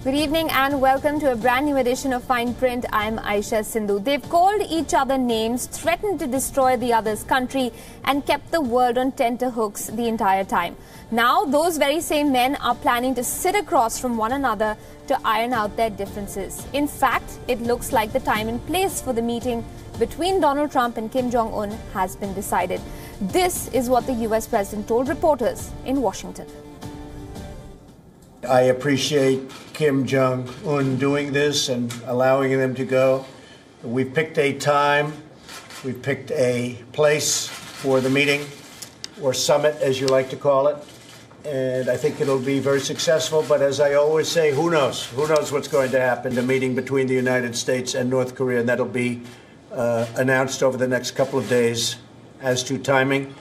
Good evening and welcome to a brand new edition of Fine Print. I'm Aisha Sindhu. They've called each other names, threatened to destroy the other's country and kept the world on tenterhooks the entire time. Now those very same men are planning to sit across from one another to iron out their differences. In fact, it looks like the time and place for the meeting between Donald Trump and Kim Jong-un has been decided. This is what the US president told reporters in Washington. I appreciate Kim Jong-un doing this and allowing them to go. We've picked a time, we've picked a place for the meeting, or summit, as you like to call it. And I think it'll be very successful. But as I always say, who knows? Who knows what's going to happen? The meeting between the United States and North Korea, and that'll be announced over the next couple of days as to timing.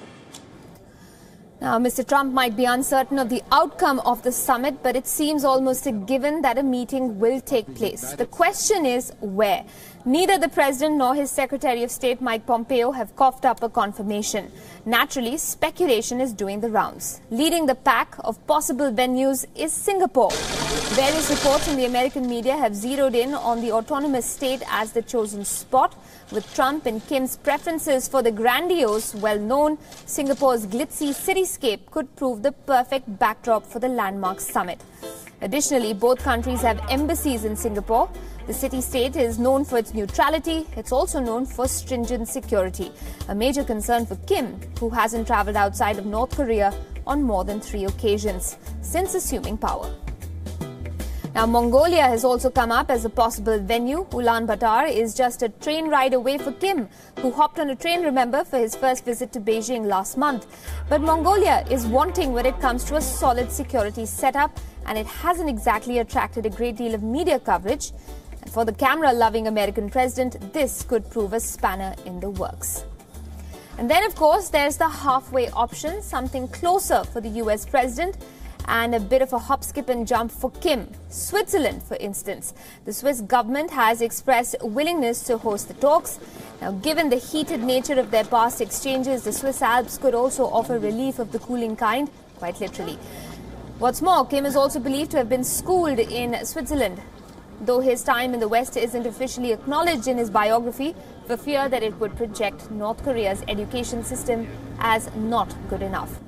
Now, Mr. Trump might be uncertain of the outcome of the summit, but it seems almost a given that a meeting will take place. The question is where? Neither the president nor his Secretary of State, Mike Pompeo, have coughed up a confirmation. Naturally, speculation is doing the rounds. Leading the pack of possible venues is Singapore. Various reports in the American media have zeroed in on the autonomous state as the chosen spot. With Trump and Kim's preferences for the grandiose, well-known, Singapore's glitzy cityscape could prove the perfect backdrop for the landmark summit. Additionally, both countries have embassies in Singapore. The city-state is known for its neutrality. It's also known for stringent security, a major concern for Kim, who hasn't traveled outside of North Korea on more than 3 occasions since assuming power. Now, Mongolia has also come up as a possible venue. Ulaanbaatar is just a train ride away for Kim, who hopped on a train, remember, for his first visit to Beijing last month. But Mongolia is wanting when it comes to a solid security setup, and it hasn't exactly attracted a great deal of media coverage. And for the camera-loving American president, this could prove a spanner in the works. And then, of course, there's the halfway option, something closer for the US president, and a bit of a hop, skip and jump for Kim. Switzerland, for instance. The Swiss government has expressed willingness to host the talks. Now, given the heated nature of their past exchanges, the Swiss Alps could also offer relief of the cooling kind, quite literally. What's more, Kim is also believed to have been schooled in Switzerland, though his time in the West isn't officially acknowledged in his biography, for fear that it would project North Korea's education system as not good enough.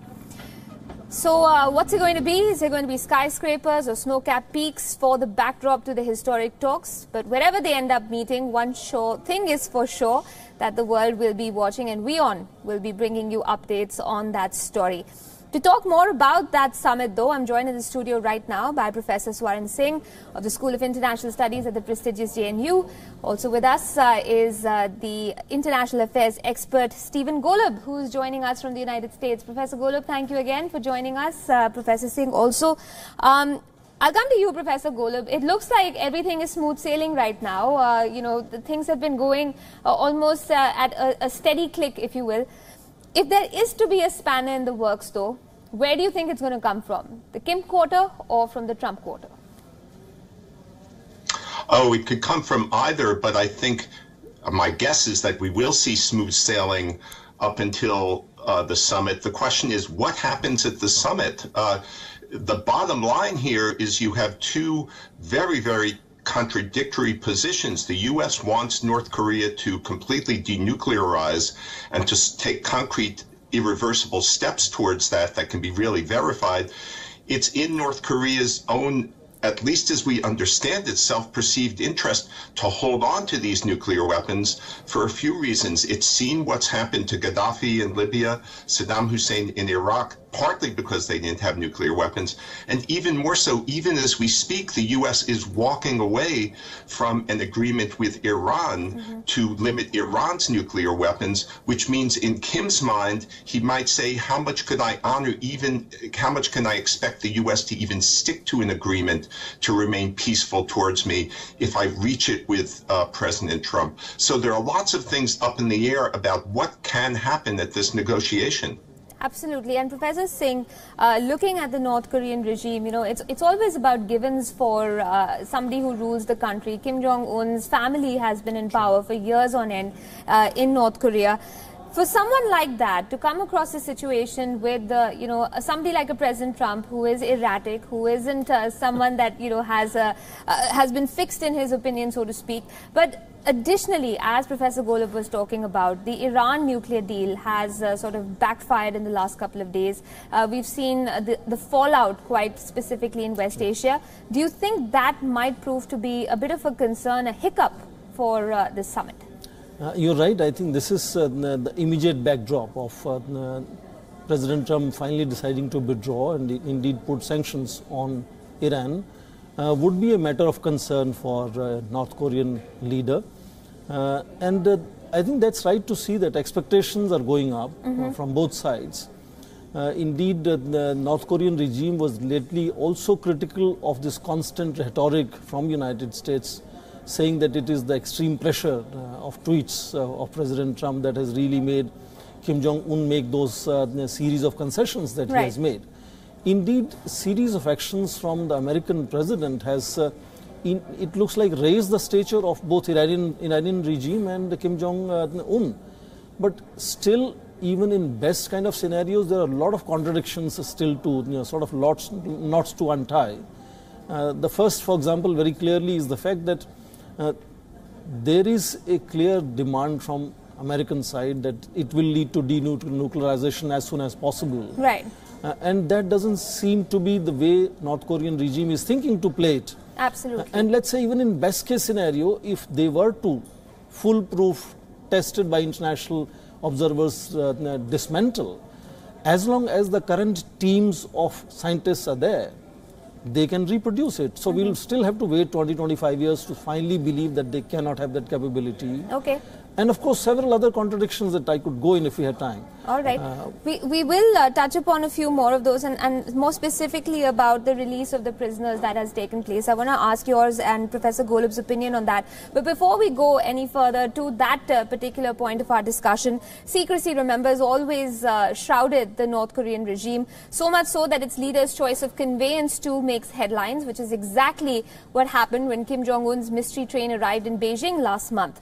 So what's it going to be? Is there going to be skyscrapers or snow-capped peaks for the backdrop to the historic talks? But wherever they end up meeting, one sure thing is for sure that the world will be watching, and WION will be bringing you updates on that story. To talk more about that summit, though, I'm joined in the studio right now by Professor Swaran Singh of the School of International Studies at the prestigious JNU. Also with us is the international affairs expert Stephen Golub, who's joining us from the United States. Professor Golub, thank you again for joining us. Professor Singh also. I'll come to you, Professor Golub. It looks like everything is smooth sailing right now. You know, the things have been going almost at a steady click, if you will. If there is to be a spanner in the works, though, where do you think it's going to come from? The Kim quarter or from the Trump quarter? Oh, it could come from either, but I think my guess is that we will see smooth sailing up until the summit. The question is, what happens at the summit? The bottom line here is you have two very, very contradictory positions. The U.S. wants North Korea to completely denuclearize and to take concrete, irreversible steps towards that can be really verified. It's in North Korea's own, at least as we understand it, self-perceived interest to hold on to these nuclear weapons for a few reasons. It's seen what's happened to Gaddafi in Libya, Saddam Hussein in Iraq, partly because they didn't have nuclear weapons. And even more so, even as we speak, the U.S. is walking away from an agreement with Iran to limit Iran's nuclear weapons, which means in Kim's mind, he might say, how much could I honor, how much can I expect the U.S. to even stick to an agreement to remain peaceful towards me if I reach it with President Trump? So there are lots of things up in the air about what can happen at this negotiation. Absolutely. And Professor Singh, looking at the North Korean regime, you know, it's always about givens for somebody who rules the country. Kim Jong-un's family has been in power for years on end in North Korea. For someone like that to come across a situation with, somebody like a President Trump who is erratic, who isn't someone that, has been fixed in his opinion, so to speak. But additionally, as Professor Golub was talking about, the Iran nuclear deal has sort of backfired in the last couple of days. We've seen the fallout quite specifically in West Asia. Do you think that might prove to be a bit of a concern, a hiccup for this summit? You're right. I think this is the immediate backdrop of President Trump finally deciding to withdraw and indeed put sanctions on Iran. Would be a matter of concern for North Korean leader. And I think that's right to see that expectations are going up from both sides. Indeed, the North Korean regime was lately also critical of this constant rhetoric from United States, saying that it is the extreme pressure of tweets of President Trump that has really made Kim Jong-un make those series of concessions that he has made. Indeed, a series of actions from the American president has, it looks like, raised the stature of both Iranian regime and Kim Jong-un. But still, even in best kind of scenarios, there are a lot of contradictions still to, sort of knots to untie. The first, for example, very clearly is the fact that there is a clear demand from American side that it will lead to denuclearization as soon as possible. Right. And that doesn't seem to be the way North Korean regime is thinking to play it. Absolutely. And let's say even in best case scenario, if they were to foolproof, tested by international observers, dismantle, as long as the current teams of scientists are there, they can reproduce it. So we'll still have to wait 20-25 years to finally believe that they cannot have that capability. Okay. And of course, several other contradictions that I could go in if we had time. All right. We will touch upon a few more of those and more specifically about the release of the prisoners that has taken place. I want to ask yours and Professor Golub's opinion on that. But before we go any further to that particular point of our discussion, secrecy, remember, has always shrouded the North Korean regime, so much so that its leader's choice of conveyance too makes headlines, which is exactly what happened when Kim Jong-un's mystery train arrived in Beijing last month.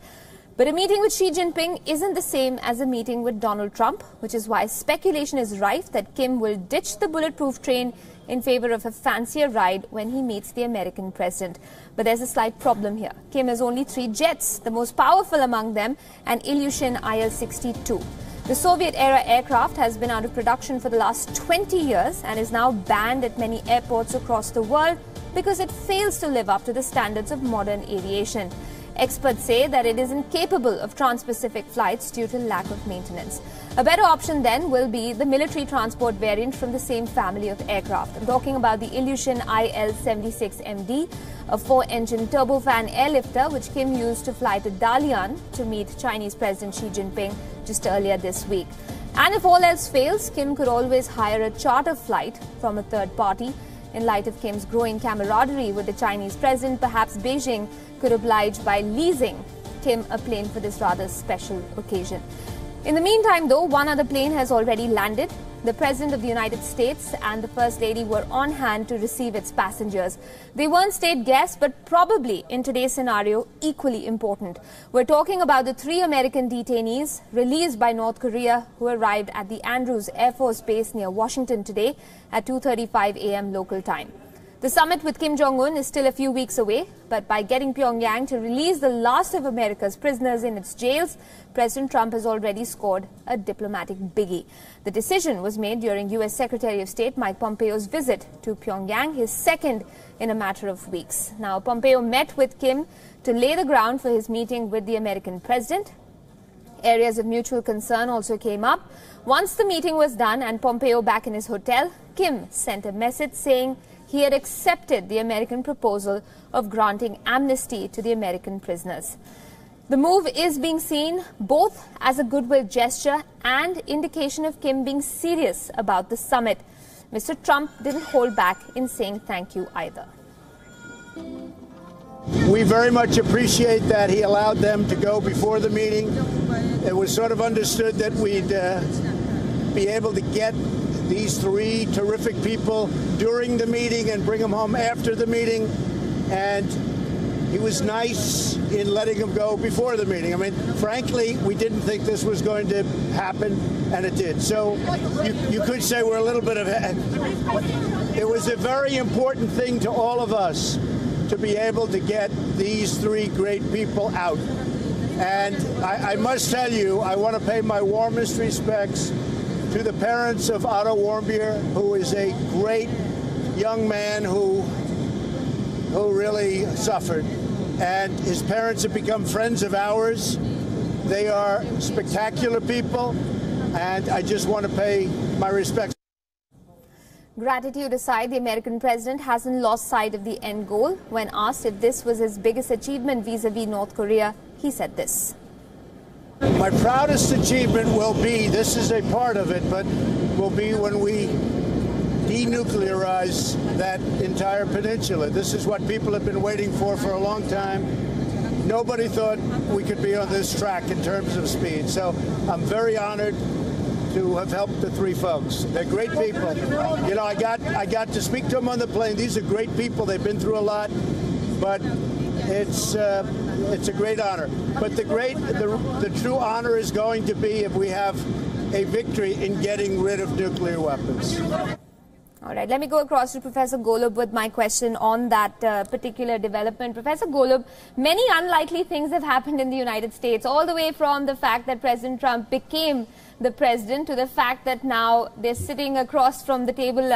But a meeting with Xi Jinping isn't the same as a meeting with Donald Trump, which is why speculation is rife that Kim will ditch the bulletproof train in favor of a fancier ride when he meets the American president. But there's a slight problem here. Kim has only 3 jets, the most powerful among them, an Ilyushin Il-62. The Soviet-era aircraft has been out of production for the last 20 years and is now banned at many airports across the world because it fails to live up to the standards of modern aviation. Experts say that it is incapable of trans-Pacific flights due to lack of maintenance. A better option then will be the military transport variant from the same family of aircraft. I'm talking about the Ilyushin Il-76MD, a 4-engine turbofan airlifter which Kim used to fly to Dalian to meet Chinese President Xi Jinping just earlier this week. And if all else fails, Kim could always hire a charter flight from a third party. In light of Kim's growing camaraderie with the Chinese president, perhaps Beijing could oblige by leasing Kim a plane for this rather special occasion. In the meantime, though, one other plane has already landed. The President of the United States and the First Lady were on hand to receive its passengers. They weren't state guests, but probably, in today's scenario, equally important. We're talking about the 3 American detainees released by North Korea who arrived at the Andrews Air Force Base near Washington today at 2:35 a.m. local time. The summit with Kim Jong-un is still a few weeks away, but by getting Pyongyang to release the last of America's prisoners in its jails, President Trump has already scored a diplomatic biggie. The decision was made during U.S. Secretary of State Mike Pompeo's visit to Pyongyang, his second in a matter of weeks. Now, Pompeo met with Kim to lay the ground for his meeting with the American president. Areas of mutual concern also came up. Once the meeting was done and Pompeo back in his hotel, Kim sent a message saying he had accepted the American proposal of granting amnesty to the American prisoners. The move is being seen both as a goodwill gesture and indication of Kim being serious about the summit. Mr. Trump didn't hold back in saying thank you either. We very much appreciate that he allowed them to go before the meeting. It was sort of understood that we'd be able to get these 3 terrific people during the meeting and bring them home after the meeting. And He was nice in letting him go before the meeting. I mean, frankly, we didn't think this was going to happen, and it did. So you could say we're a little bit of... It was a very important thing to all of us to be able to get these three great people out. And I must tell you, I want to pay my warmest respects to the parents of Otto Warmbier, who is a great young man who really suffered. And his parents have become friends of ours. They are spectacular people, and I just want to pay my respects. Gratitude aside, the American president hasn't lost sight of the end goal. When asked if this was his biggest achievement vis-a-vis North Korea, he said this. My proudest achievement will be, this is a part of it, but will be when we denuclearize that entire peninsula. This is what people have been waiting for a long time. Nobody thought we could be on this track in terms of speed. So I'm very honored to have helped the three folks. They're great people. You know, I got to speak to them on the plane. These are great people. They've been through a lot, but it's a great honor. But the true honor is going to be if we have a victory in getting rid of nuclear weapons. All right, let me go across to Professor Golub with my question on that particular development. Professor Golub, many unlikely things have happened in the United States, all the way from the fact that President Trump became the president to the fact that now they're sitting across from the table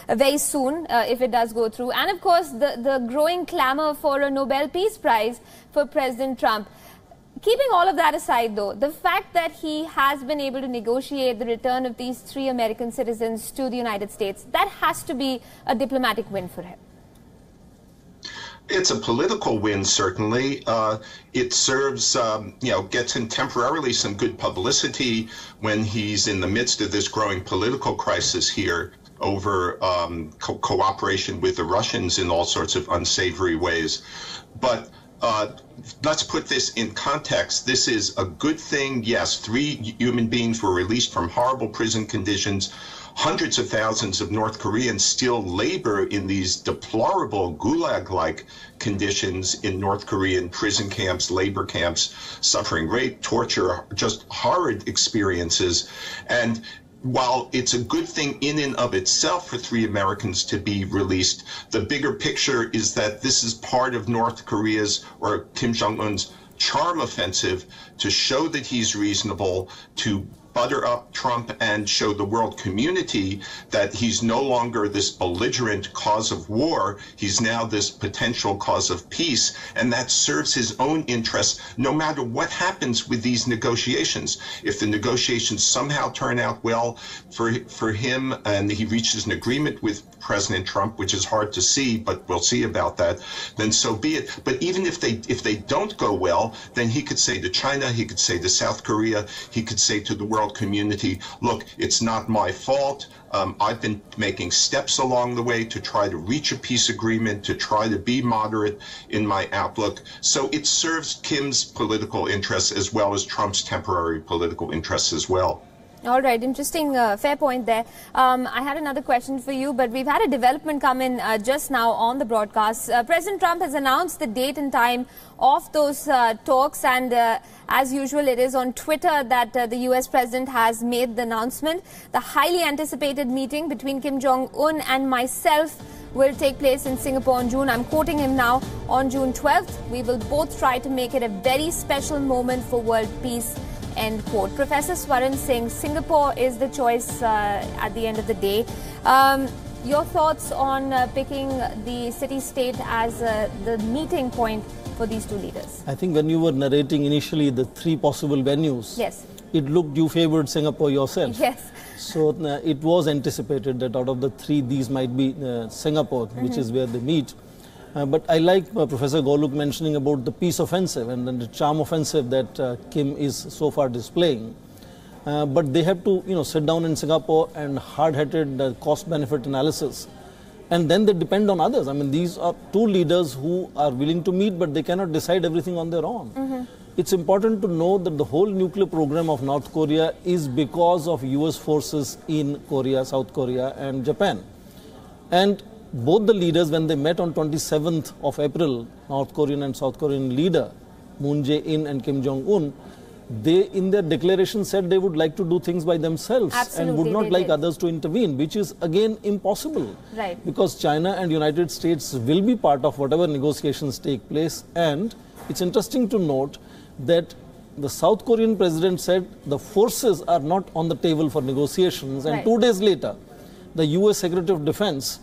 very soon, if it does go through. And of course, the growing clamor for a Nobel Peace Prize for President Trump. Keeping all of that aside, though, the fact that he has been able to negotiate the return of these three American citizens to the United States, that has to be a diplomatic win for him. It's a political win, certainly. It serves, gets him temporarily some good publicity when he's in the midst of this growing political crisis here over cooperation with the Russians in all sorts of unsavory ways. But let's put this in context. This is a good thing. Yes, 3 human beings were released from horrible prison conditions. Hundreds of thousands of North Koreans still labor in these deplorable gulag-like conditions in North Korean prison camps, labor camps, suffering rape, torture, just horrid experiences. And while it's a good thing in and of itself for 3 Americans to be released, the bigger picture is that this is part of North Korea's, or Kim Jong-un's, charm offensive to show that he's reasonable, to butter up Trump and show the world community that he's no longer this belligerent cause of war. He's now this potential cause of peace, and that serves his own interests no matter what happens with these negotiations. If the negotiations somehow turn out well for him and he reaches an agreement with President Trump, which is hard to see, but we'll see about that, then so be it. But even if they don't go well, then he could say to China, he could say to South Korea, he could say to the world community, look, it's not my fault. I've been making steps along the way to try to reach a peace agreement, to try to be moderate in my outlook. So it serves Kim's political interests as well as Trump's temporary political interests as well. All right, interesting, fair point there. I had another question for you, but we've had a development come in just now on the broadcast. President Trump has announced the date and time of those talks, and as usual, it is on Twitter that the US president has made the announcement. The highly anticipated meeting between Kim Jong-un and myself will take place in Singapore in June. I'm quoting him now. On June 12th, we will both try to make it a very special moment for world peace. End quote. Professor Swaran Singh, Singapore is the choice at the end of the day. Your thoughts on picking the city-state as the meeting point for these two leaders? I think when you were narrating initially the 3 possible venues, yes, it looked you favored Singapore yourself. Yes. So it was anticipated that out of the 3, these might be Singapore, which is where they meet. But I like Professor Golub mentioning about the peace offensive and the charm offensive that Kim is so far displaying. But they have to, sit down in Singapore and hard-headed cost-benefit analysis. And then they depend on others. I mean, these are 2 leaders who are willing to meet, but they cannot decide everything on their own. It's important to know that the whole nuclear program of North Korea is because of US forces in Korea, South Korea, and Japan. And both the leaders, when they met on 27th of April, North Korean and South Korean leader, Moon Jae-in and Kim Jong-un, they in their declaration said they would like to do things by themselves. Absolutely, and would not like did. others to intervene, which is again impossible. Right. Because China and United States will be part of whatever negotiations take place. And it's interesting to note that the South Korean president said the forces are not on the table for negotiations. And Right. 2 days later, the US Secretary of Defense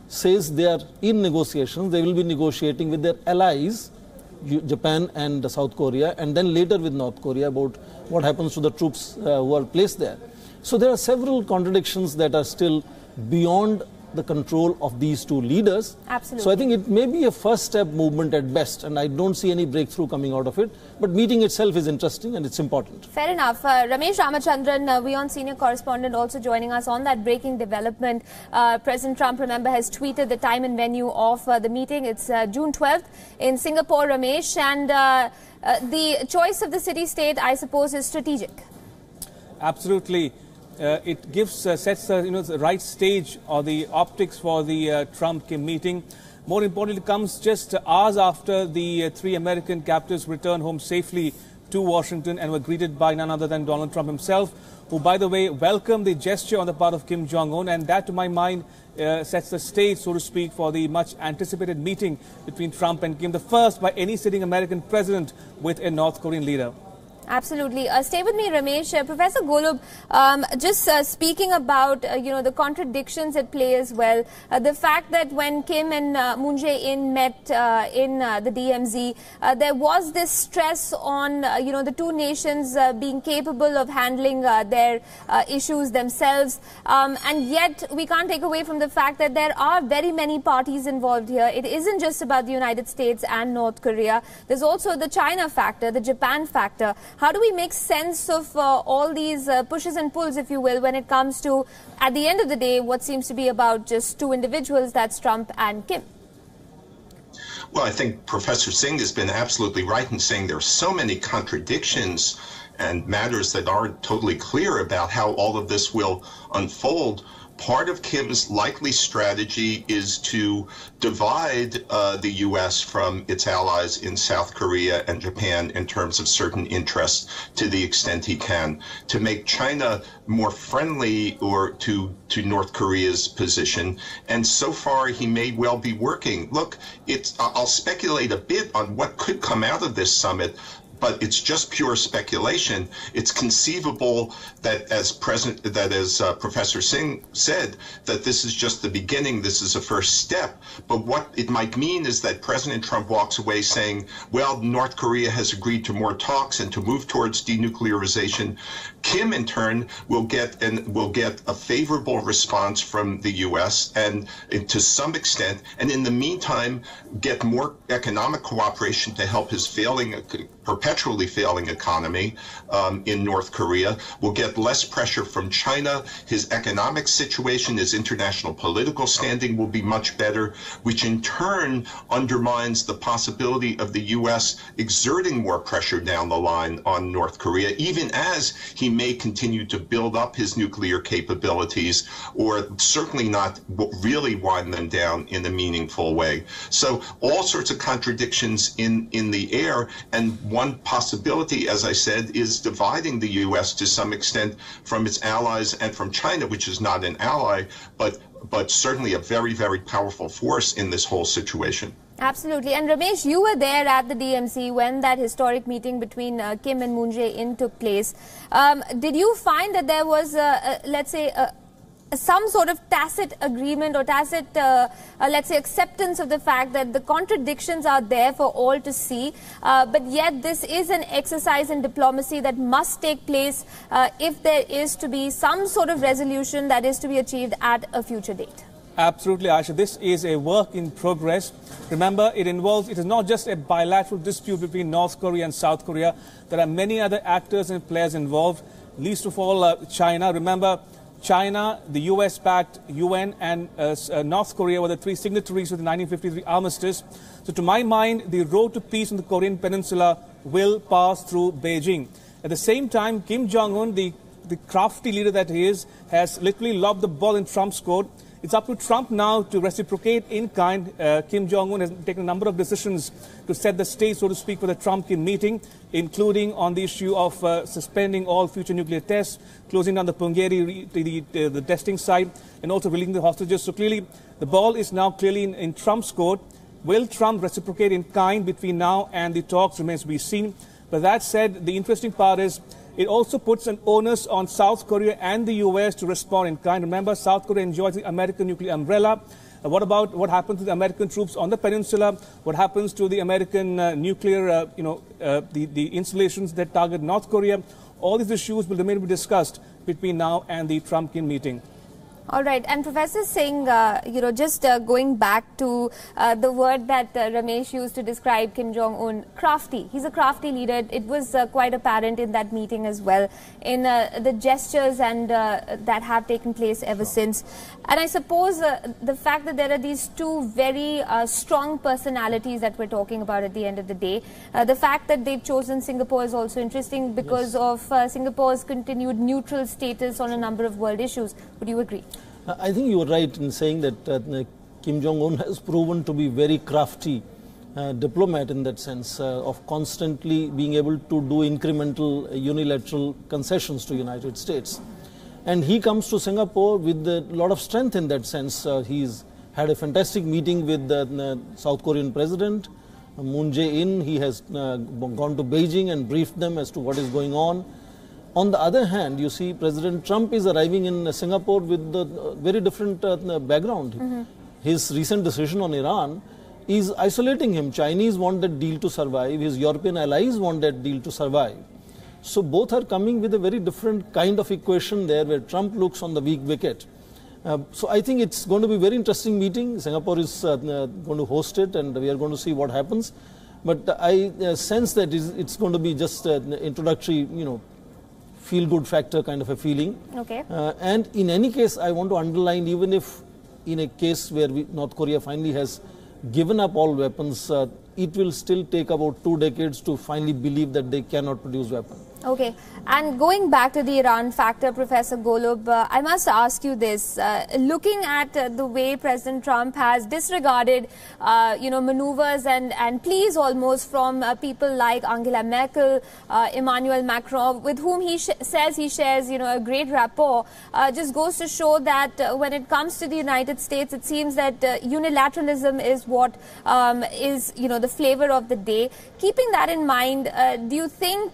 says they are in negotiations. They will be negotiating with their allies, Japan and South Korea, and then later with North Korea about what happens to the troops who are placed there. So there are several contradictions that are still beyond the control of these two leaders. Absolutely. So I think it may be a first step movement at best, and I don't see any breakthrough coming out of it. But meeting itself is interesting and it's important. Fair enough. Ramesh Ramachandran, WION senior correspondent, also joining us on that breaking development. President Trump, remember, has tweeted the time and venue of the meeting. It's June 12th in Singapore, Ramesh. And the choice of the city-state, I suppose, is strategic. Absolutely. It gives sets the right stage or the optics for the Trump-Kim meeting. More importantly, it comes just hours after the three American captives returned home safely to Washington and were greeted by none other than Donald Trump himself, who, by the way, welcomed the gesture on the part of Kim Jong-un, and that, to my mind, sets the stage, so to speak, for the much anticipated meeting between Trump and Kim, the first by any sitting American president with a North Korean leader. Absolutely. Stay with me, Ramesh. Professor Golub, just speaking about, the contradictions at play as well. The fact that when Kim and Moon Jae-in met in the DMZ, there was this stress on, the two nations being capable of handling their issues themselves. And yet we can't take away from the fact that there are very many parties involved here. It isn't just about the United States and North Korea. There's also the China factor, the Japan factor. How do we make sense of all these pushes and pulls, if you will, when it comes to, at the end of the day, what seems to be about just two individuals, that's Trump and Kim? Well, I think Professor Singh has been absolutely right in saying there are so many contradictions and matters that aren't totally clear about how all of this will unfold. Part of Kim's likely strategy is to divide the U.S. from its allies in South Korea and Japan in terms of certain interests to the extent he can, to make China more friendly or to North Korea's position. And so far, he may well be working. Look, I'll speculate a bit on what could come out of this summit, but it's just pure speculation. It's conceivable that, as Professor Singh said, that this is just the beginning. This is a first step. But what it might mean is that President Trump walks away saying, well, North Korea has agreed to more talks and to move towards denuclearization. Kim, in turn, will get a favorable response from the U.S. and to some extent, and in the meantime, get more economic cooperation to help his perpetually failing economy in North Korea. Will get less pressure from China. His economic situation, his international political standing will be much better, which in turn undermines the possibility of the U.S. exerting more pressure down the line on North Korea, even as he may continue to build up his nuclear capabilities, or certainly not really wind them down in a meaningful way. So all sorts of contradictions in the air, and one possibility, as I said, is dividing the U.S. to some extent from its allies and from China, which is not an ally, but certainly a very, very powerful force in this whole situation. Absolutely. And Ramesh, you were there at the DMZ when that historic meeting between Kim and Moon Jae-in took place. Did you find that there was, let's say, some sort of tacit agreement or tacit, let's say, acceptance of the fact that the contradictions are there for all to see, but yet this is an exercise in diplomacy that must take place if there is to be some sort of resolution that is to be achieved at a future date? Absolutely, Asha. This is a work in progress. Remember, it is not just a bilateral dispute between North Korea and South Korea. There are many other actors and players involved, least of all China. Remember, China, the US-backed UN, and North Korea were the three signatories to the 1953 armistice. So to my mind, the road to peace in the Korean peninsula will pass through Beijing. At the same time, Kim Jong-un, the crafty leader that he is, has literally lobbed the ball in Trump's court It's up to Trump now to reciprocate in kind. Kim Jong-un has taken a number of decisions to set the stage, so to speak, for the Trump-Kim meeting, including on the issue of suspending all future nuclear tests, closing down the Punggye, the testing site, and also releasing the hostages. So clearly, the ball is now clearly in Trump's court. Will Trump reciprocate in kind between now and the talks remains to be seen. But that said, the interesting part is it also puts an onus on South Korea and the U.S. to respond in kind. Remember, South Korea enjoys the American nuclear umbrella. What about what happens to the American troops on the peninsula? What happens to the American nuclear, the installations that target North Korea? All these issues will remain to be discussed between now and the Trump-Kim meeting. All right. And Professor Singh, just going back to the word that Ramesh used to describe Kim Jong-un, crafty. He's a crafty leader. It was quite apparent in that meeting as well, in the gestures and that have taken place ever since. And I suppose the fact that there are these two very strong personalities that we're talking about at the end of the day, the fact that they've chosen Singapore is also interesting because of Singapore's continued neutral status on a number of world issues. Would you agree? I think you are right in saying that Kim Jong-un has proven to be very crafty diplomat in that sense of constantly being able to do incremental unilateral concessions to United States. And he comes to Singapore with a lot of strength in that sense. He's had a fantastic meeting with the South Korean president, Moon Jae-in. He has gone to Beijing and briefed them as to what is going on. On the other hand, you see President Trump is arriving in Singapore with a very different background. Mm-hmm. His recent decision on Iran is isolating him. Chinese want that deal to survive. His European allies want that deal to survive. So both are coming with a very different kind of equation there where Trump looks on the weak wicket. So I think it's going to be a very interesting meeting. Singapore is going to host it and we are going to see what happens. But I sense that it's going to be just an introductory, feel-good factor kind of a feeling. Okay. And in any case, I want to underline, even if in a case where North Korea finally has given up all weapons, it will still take about 2 decades to finally believe that they cannot produce weapons. Okay. And going back to the Iran factor, Professor Golub, I must ask you this. Looking at the way President Trump has disregarded, maneuvers and pleas almost from people like Angela Merkel, Emmanuel Macron, with whom he says he shares, a great rapport, just goes to show that when it comes to the United States, it seems that unilateralism is what is, the flavor of the day. Keeping that in mind, do you think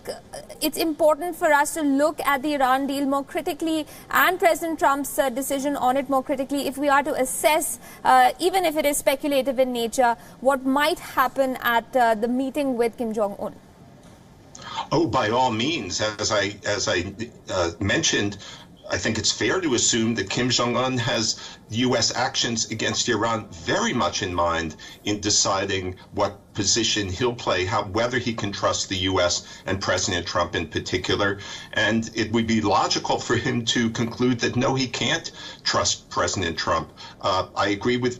it's important for us to look at the Iran deal more critically and President Trump's decision on it more critically if we are to assess, even if it is speculative in nature, what might happen at the meeting with Kim Jong-un? Oh, by all means, as I mentioned, I think it's fair to assume that Kim Jong-un has U.S. actions against Iran very much in mind in deciding what position he'll play, whether he can trust the U.S. and President Trump in particular. And it would be logical for him to conclude that, no, he can't trust President Trump. I agree with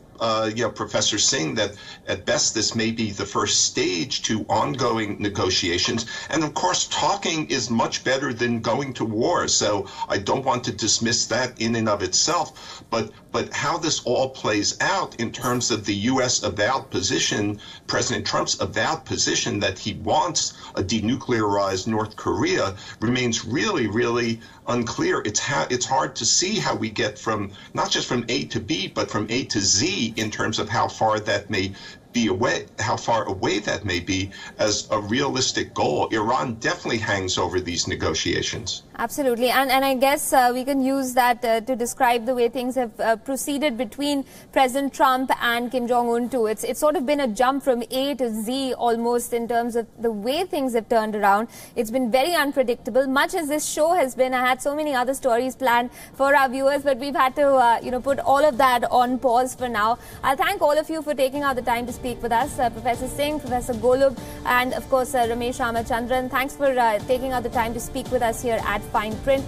Professor Singh that at best this may be the first stage to ongoing negotiations. And of course, talking is much better than going to war. So I don't want to dismiss that in and of itself. But how this all plays out in terms of the U.S. avowed position, President Trump's avowed position that he wants a denuclearized North Korea, remains really, really unclear. It's hard to see how we get from not just from A to B, but from A to Z in terms of how far that may be away, how far away that may be as a realistic goal. Iran definitely hangs over these negotiations. Absolutely. And I guess we can use that to describe the way things have proceeded between President Trump and Kim Jong-un too. It's sort of been a jump from A to Z almost in terms of the way things have turned around. It's been very unpredictable, much as this show has been. I had so many other stories planned for our viewers, but we've had to, put all of that on pause for now. I'll thank all of you for taking out the time to speak with us. Professor Singh, Professor Golub, and of course Ramesh Ramachandran. Thanks for taking out the time to speak with us here at Fine Print.